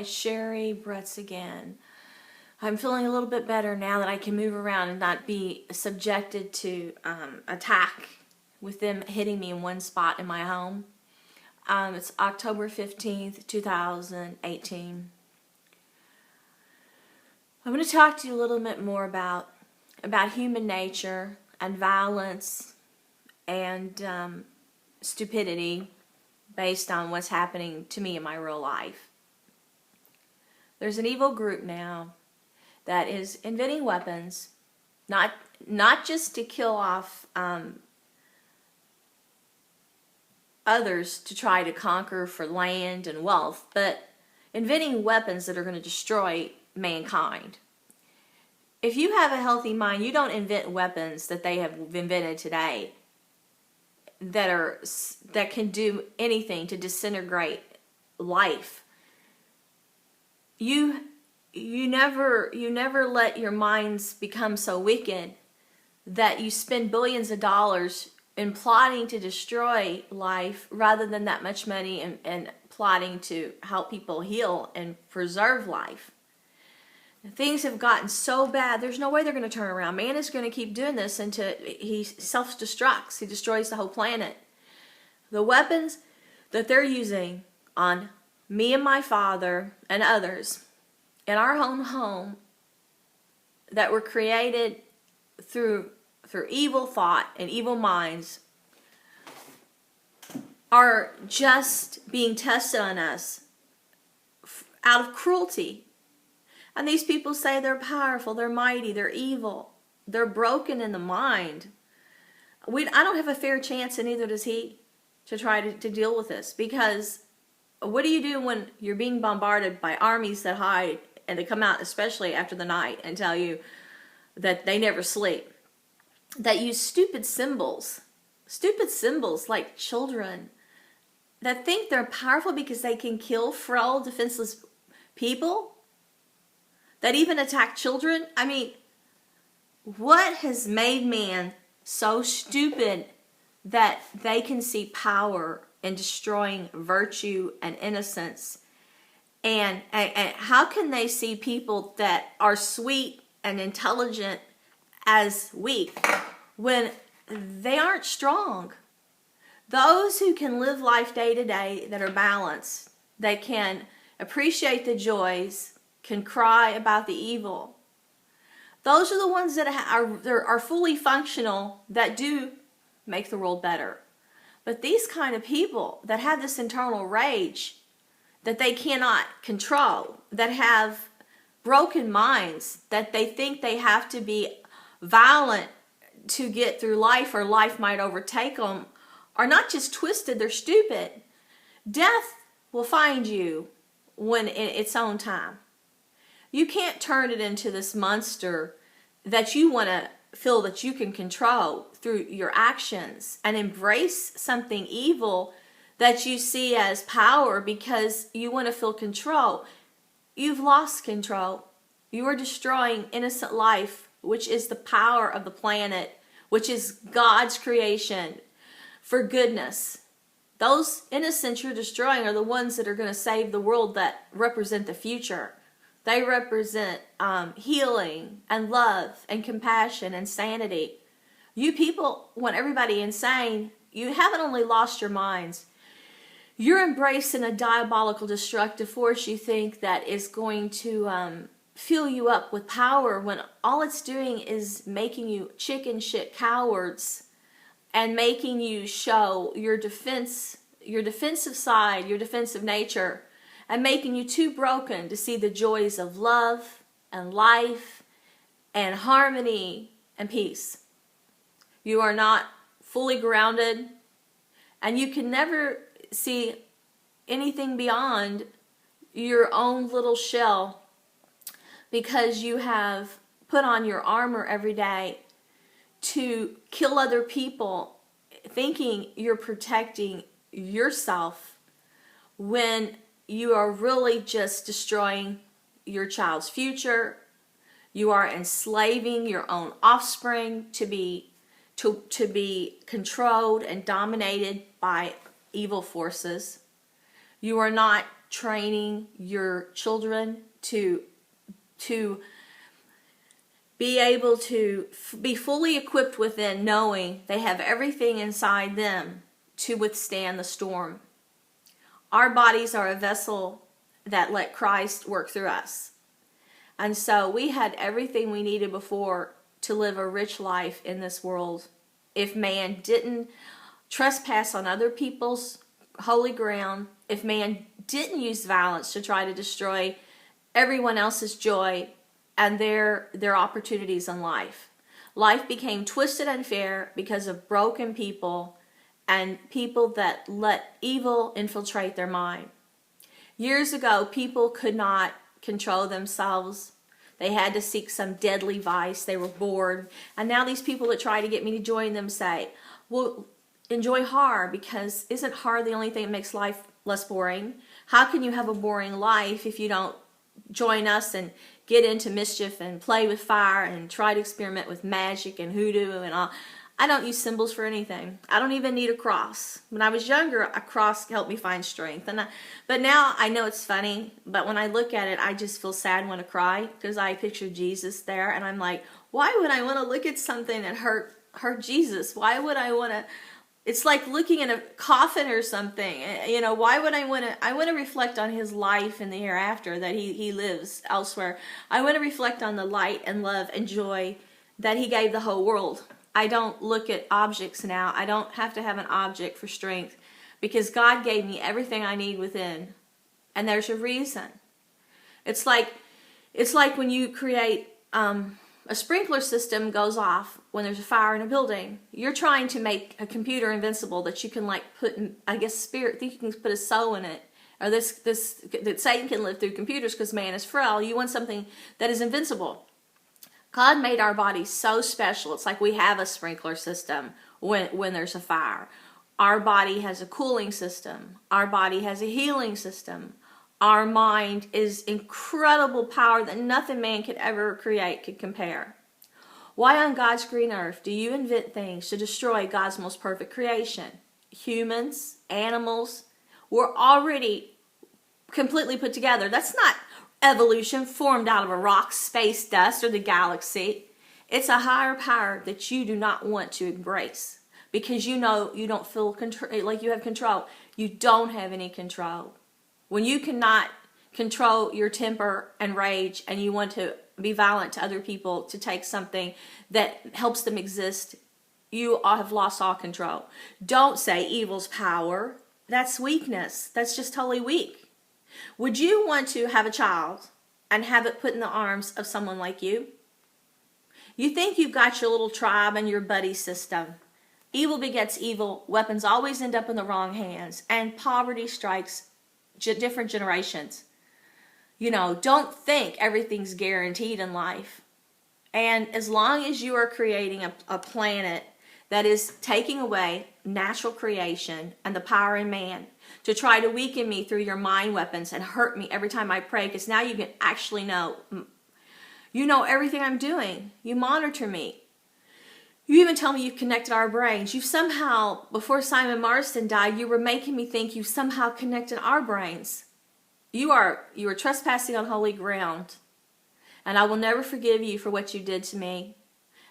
it's Sherry Bretz again. I'm feeling a little bit better now that I can move around and not be subjected to attack with them hitting me in one spot in my home. It's October 15th, 2018. I'm going to talk to you a little bit more about human nature and violence and stupidity based on what's happening to me in my real life. There's an evil group now that is inventing weapons, not just to kill off others to try to conquer for land and wealth, but inventing weapons that are going to destroy mankind. If you have a healthy mind, you don't invent weapons that they have invented today that can do anything to disintegrate life. You never let your minds become so wicked that you spend billions of dollars in plotting to destroy life rather than that much money and plotting to help people heal and preserve life. Things have gotten so bad, there's no way they're going to turn around. Man is going to keep doing this until he self-destructs. He destroys the whole planet. The weapons that they're using on me and my father and others in our own home that were created through evil thought and evil minds are just being tested on us out of cruelty. And these people say they're powerful, they're mighty, they're evil, they're broken in the mind. I don't have a fair chance, and neither does he, to try to deal with this. Because what do you do when you're being bombarded by armies that hide and they come out, especially after the night, and tell you that they never sleep? That use stupid symbols like children, that think they're powerful because they can kill frail, defenseless people, that even attack children. I mean, what has made man so stupid that they can see power in destroying virtue and innocence? And how can they see people that are sweet and intelligent as weak when they aren't strong? Those who can live life day to day, that are balanced, that can appreciate the joys, can cry about the evil, those are the ones that are fully functional, that do make the world better. But these kind of people that have this internal rage that they cannot control, that have broken minds, that they think they have to be violent to get through life or life might overtake them, are not just twisted, they're stupid. Death will find you when in its own time. You can't turn it into this monster that you want to feel that you can control through your actions and embrace something evil that you see as power because you want to feel control. You've lost control. You are destroying innocent life, which is the power of the planet, which is God's creation for goodness. Those innocents you're destroying are the ones that are going to save the world, that represent the future. They represent healing and love and compassion and sanity. You people want everybody insane. You haven't only lost your minds. You're embracing a diabolical, destructive force you think that is going to fill you up with power, when all it's doing is making you chicken shit cowards and making you show your defensive side, your defensive nature, and making you too broken to see the joys of love and life and harmony and peace. You are not fully grounded, and you can never see anything beyond your own little shell because you have put on your armor every day to kill other people, thinking you're protecting yourself when you are really just destroying your child's future. You are enslaving your own offspring to be controlled and dominated by evil forces. You are not training your children to be able to be fully equipped within, knowing they have everything inside them to withstand the storm. Our bodies are a vessel that let Christ work through us. And so we had everything we needed before to live a rich life in this world. If man didn't trespass on other people's holy ground, if man didn't use violence to try to destroy everyone else's joy and their opportunities in life. Life became twisted and unfair because of broken people and people that let evil infiltrate their mind. Years ago, people could not control themselves. They had to seek some deadly vice. They were bored. And now these people that try to get me to join them say, well, enjoy horror, because isn't horror the only thing that makes life less boring? How can you have a boring life if you don't join us and get into mischief and play with fire and try to experiment with magic and hoodoo and all? I don't use symbols for anything. I don't even need a cross. When I was younger, a cross helped me find strength. But now I know it's funny, but when I look at it, I just feel sad and want to cry because I picture Jesus there, and I'm like, why would I want to look at something that hurt Jesus? Why would I want to? It's like looking in a coffin or something. You know, why would I want to? I want to reflect on his life in the hereafter, that he lives elsewhere. I want to reflect on the light and love and joy that he gave the whole world. I don't look at objects now. I don't have to have an object for strength because God gave me everything I need within. And there's a reason. It's like when you create a sprinkler system goes off when there's a fire in a building. You're trying to make a computer invincible that you can like put in, I guess, spirit, think you can put a soul in it. Or this that Satan can live through computers because man is frail. You want something that is invincible. God made our bodies so special. It's like we have a sprinkler system when there's a fire. Our body has a cooling system. Our body has a healing system. Our mind is incredible power that nothing man could ever create could compare. Why on God's green earth do you invent things to destroy God's most perfect creation? Humans, animals, we're already completely put together. That's not evolution formed out of a rock, space dust, or the galaxy. It's a higher power that you do not want to embrace because you know you don't feel like you have control. You don't have any control. When you cannot control your temper and rage and you want to be violent to other people to take something that helps them exist, you have lost all control. Don't say evil's power. That's weakness. That's just totally weak. Would you want to have a child and have it put in the arms of someone like you? You think you've got your little tribe and your buddy system. Evil begets evil. Weapons always end up in the wrong hands. And poverty strikes different generations. You know, don't think everything's guaranteed in life. And as long as you are creating a planet that is taking away natural creation and the power in man to try to weaken me through your mind weapons and hurt me every time I pray, because now you can actually know. You know everything I'm doing. You monitor me. You even tell me you've connected our brains. You somehow, before Simon Marston died, you were making me think you somehow connected our brains. You are trespassing on holy ground. And I will never forgive you for what you did to me.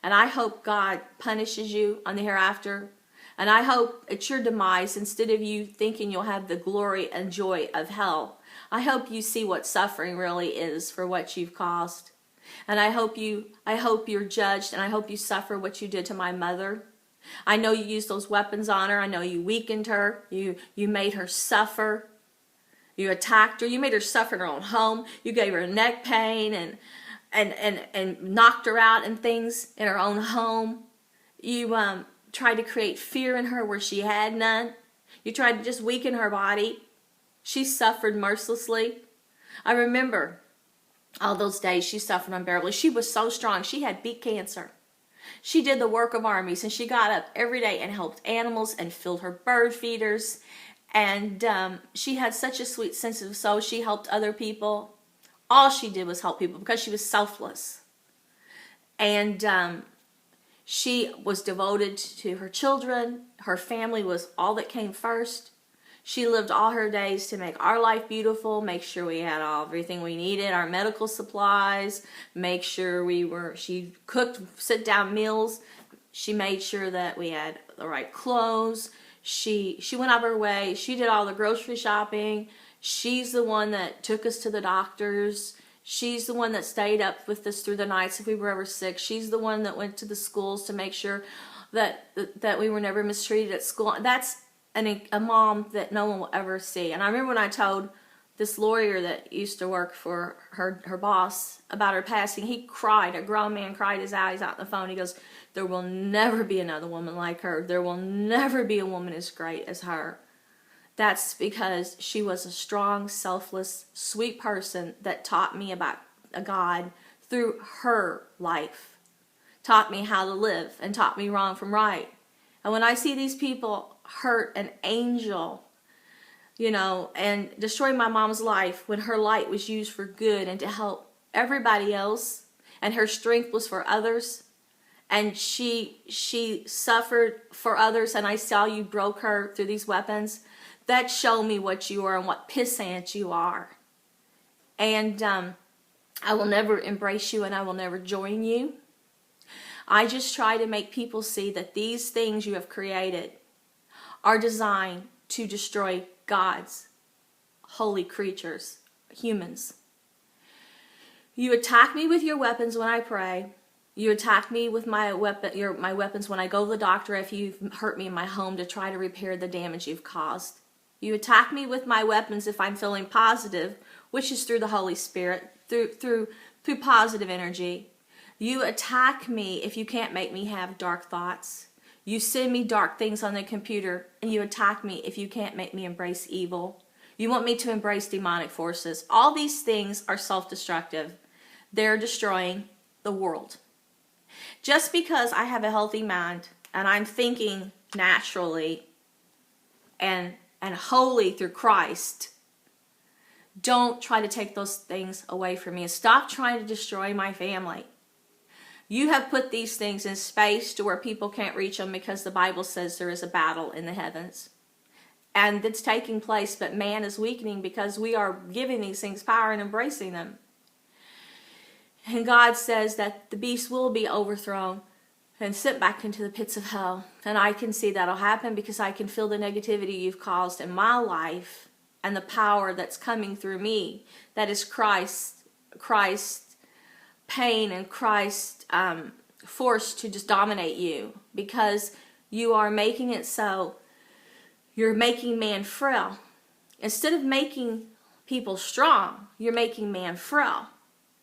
And I hope God punishes you on the hereafter. And I hope at your demise, instead of you thinking you'll have the glory and joy of hell, I hope you see what suffering really is for what you've caused. And I hope you're judged, and I hope you suffer what you did to my mother. I know you used those weapons on her. I know you weakened her. You made her suffer. You attacked her. You made her suffer in her own home. You gave her neck pain and knocked her out and things in her own home. You tried to create fear in her where she had none. You tried to just weaken her body. She suffered mercilessly. I remember all those days she suffered unbearably. She was so strong. She had beet cancer. She did the work of armies, and she got up every day and helped animals and filled her bird feeders. And she had such a sweet sense of soul. She helped other people. All she did was help people because she was selfless. And she was devoted to her children. Her family was all that came first. She lived all her days to make our life beautiful, make sure we had everything we needed, our medical supplies, make sure she cooked sit-down meals. She made sure that we had the right clothes. She went out of her way. She did all the grocery shopping. She's the one that took us to the doctors. She's the one that stayed up with us through the nights if we were ever sick. She's the one that went to the schools to make sure that we were never mistreated at school. That's a mom that no one will ever see. And I remember when I told this lawyer that used to work for her boss about her passing, he cried. A grown man cried his eyes out on the phone. He goes, there will never be another woman like her. There will never be a woman as great as her. That's because she was a strong, selfless, sweet person that taught me about a God through her life. Taught me how to live and taught me wrong from right. And when I see these people hurt an angel, and destroy my mom's life when her light was used for good and to help everybody else, and her strength was for others, and she suffered for others, and I saw you broke her through these weapons, that showed me what you are and what pissant you are. And I will never embrace you and I will never join you. I just try to make people see that these things you have created are designed to destroy God's holy creatures, humans. You attack me with your weapons when I pray. You attack me with my weapons when I go to the doctor if you've hurt me in my home to try to repair the damage you've caused. You attack me with my weapons if I'm feeling positive, which is through the Holy Spirit, through positive energy. You attack me if you can't make me have dark thoughts. You send me dark things on the computer, and you attack me if you can't make me embrace evil. You want me to embrace demonic forces. All these things are self-destructive. They're destroying the world. Just because I have a healthy mind and I'm thinking naturally and holy through Christ, don't try to take those things away from me. And stop trying to destroy my family. You have put these things in space to where people can't reach them because the Bible says there is a battle in the heavens. And it's taking place, but man is weakening because we are giving these things power and embracing them. And God says that the beast will be overthrown and sent back into the pits of hell. And I can see that'll happen because I can feel the negativity you've caused in my life and the power that's coming through me. That is Christ's pain and Christ's force to just dominate you, because you are making it so you're making man frail. Instead of making people strong, you're making man frail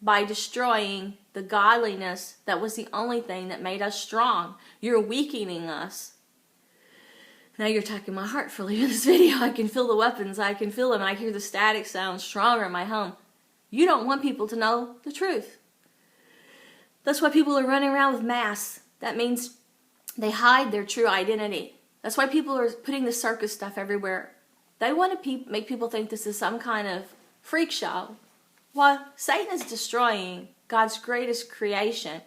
by destroying the godliness that was the only thing that made us strong. You're weakening us. Now you're attacking my heart for leaving this video. I can feel the weapons. I can feel them. I hear the static sound stronger in my home. You don't want people to know the truth. That's why people are running around with masks. That means they hide their true identity. That's why people are putting the circus stuff everywhere. They want to make people think this is some kind of freak show. Well, Satan is destroying God's greatest creation.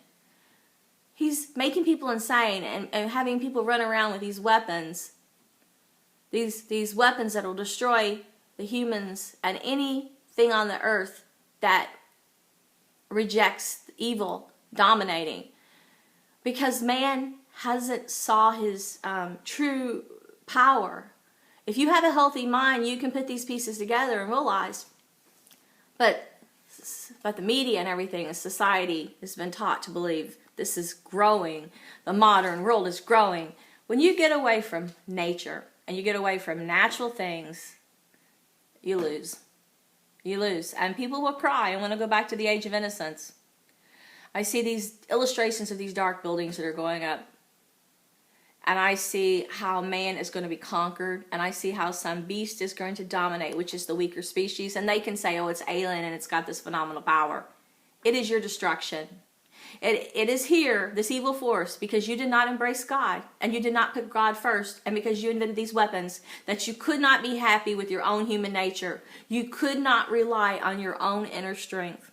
He's making people insane and having people run around with these weapons. These weapons that will destroy the humans and anything on the earth that rejects evil dominating. Because man hasn't saw his true power. If you have a healthy mind, you can put these pieces together and realize. But the media and everything and society has been taught to believe this is growing. The modern world is growing. When you get away from nature and you get away from natural things, you lose. You lose. And people will cry and want to go back to the age of innocence. I see these illustrations of these dark buildings that are going up. And I see how man is going to be conquered. And I see how some beast is going to dominate, which is the weaker species. And they can say, oh, it's alien and it's got this phenomenal power. It is your destruction. It is here, this evil force, because you did not embrace God. And you did not put God first. And because you invented these weapons, that you could not be happy with your own human nature. You could not rely on your own inner strength.